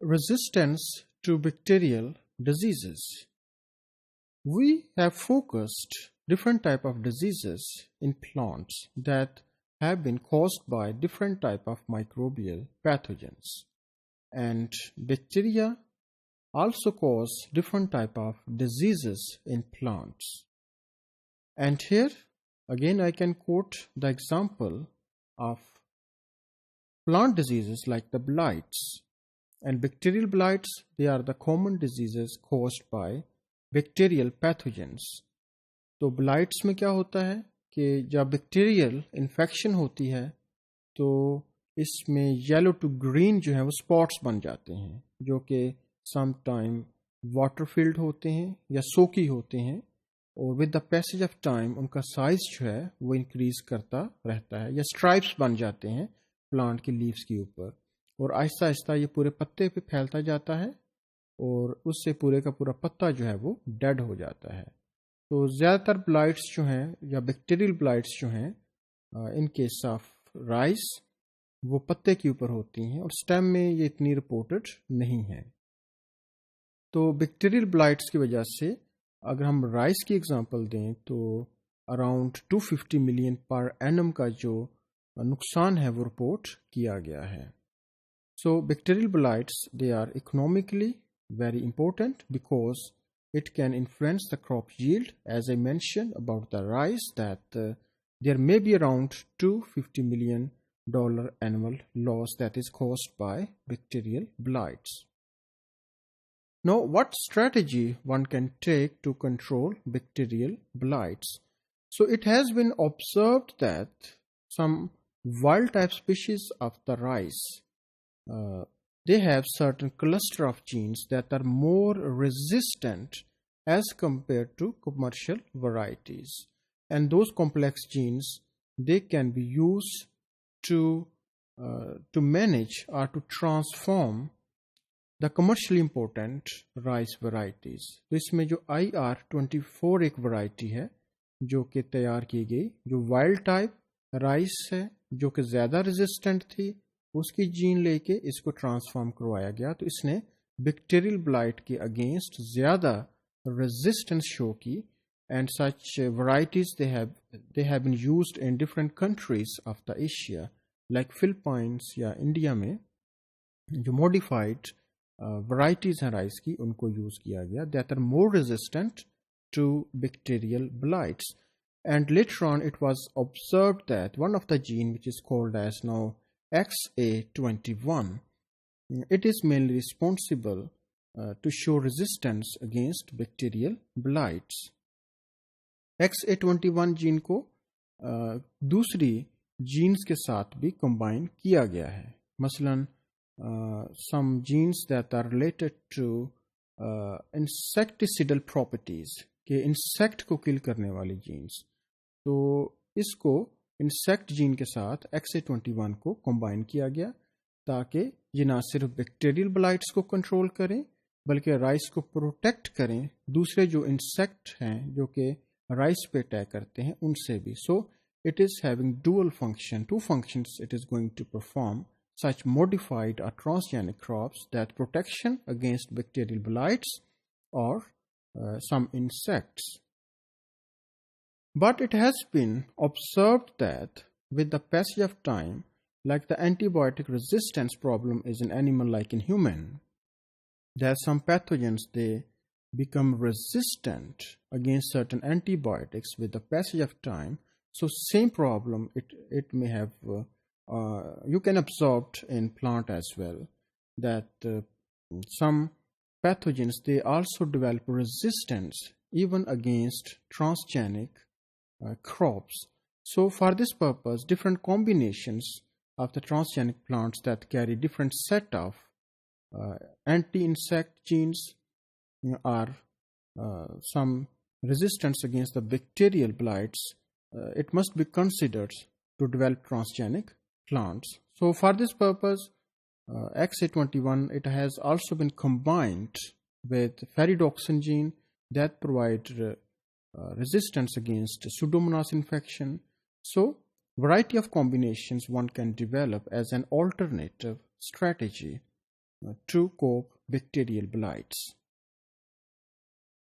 Resistance to bacterial diseases. We have focused different type of diseases in plants that have been caused by different type of microbial pathogens, and bacteria also cause different type of diseases in plants. And here again I can quote the example of plant diseases like the blights. And bacterial blights, they are the common diseases caused by bacterial pathogens. तो blights में क्या होता है कि जब bacterial infection होती है तो इसमें येलो टू ग्रीन जो है वो स्पॉट्स बन जाते हैं, जो कि सम टाइम वाटर फिल्ड होते हैं या सोकी होते हैं, और with the passage of time उनका साइज जो है वो इंक्रीज करता रहता है, या स्ट्राइप्स बन जाते हैं प्लांट के लीव्स के ऊपर, और आहिस्ता आहिस्ता ये पूरे पत्ते पे फैलता जाता है और उससे पूरे का पूरा पत्ता जो है वो डेड हो जाता है. तो ज़्यादातर ब्लाइट्स जो हैं या बैक्टीरियल ब्लाइट्स जो हैं इन केस ऑफ राइस वो पत्ते के ऊपर होती हैं और स्टेम में ये इतनी रिपोर्टेड नहीं है. तो बैक्टीरियल ब्लाइट्स की वजह से अगर हम राइस की एग्जांपल दें तो अराउंड 250 मिलियन पर एनम का जो नुकसान है वो रिपोर्ट किया गया है. So bacterial blights, they are economically very important because it can influence the crop yield. As I mentioned about the rice, that there may be around $250 million annual loss that is caused by bacterial blights. Now, what strategy one can take to control bacterial blights? So it has been observed that some wild type species of the rice, they have certain cluster of genes that are more resistant as compared to commercial varieties, and those complex genes, they can be used to manage or to transform the commercially important rice varieties. तो इसमें जो IR24 एक variety है जो कि तैयार की गई, जो वाइल्ड टाइप राइस है जो कि ज़्यादा रेजिस्टेंट थी, उसकी जीन लेके इसको ट्रांसफॉर्म करवाया गया, तो इसने बैक्टीरियल ब्लाइट के अगेंस्ट ज़्यादा रेजिस्टेंस शो की. And such varieties they have been used in different countries of the Asia like Philippines या इंडिया में जो modified varieties हैं राइस की उनको यूज़ किया गया, that are more resistant to bacterial blights. And later on it was observed that one of the gene which is called as now XA21, it is mainly responsible to show resistance against bacterial blights. XA21 gene को दूसरी jeans के साथ भी combine किया गया है. मसलन some genes that are related to insecticidal properties, के इंसेक्ट को किल करने वाली जीन्स, तो इसको इंसेक्ट जीन के साथ XA21 को कंबाइन किया गया ताकि ये ना सिर्फ बैक्टीरियल ब्लाइट्स को कंट्रोल करें बल्कि राइस को प्रोटेक्ट करें दूसरे जो इंसेक्ट हैं जो कि राइस पे अटैक करते हैं उनसे भी. So it is having dual function, two functions it is going to perform such modified or transgenic crops, that protection against bacterial blights or some insects. But it has been observed that with the passage of time, like the antibiotic resistance problem is in animal like in human, there are some pathogens, they become resistant against certain antibiotics with the passage of time. So same problem it may have you can observe in plant as well, that some pathogens, they also develop resistance even against transgenic crops. So for this purpose, different combinations of the transgenic plants that carry different set of anti-insect genes or some resistance against the bacterial blights, it must be considered to develop transgenic plants. So for this purpose, XA21, it has also been combined with ferredoxin gene that provide resistance against Pseudomonas infection. So variety of combinations one can develop as an alternative strategy. to cope bacterial blights.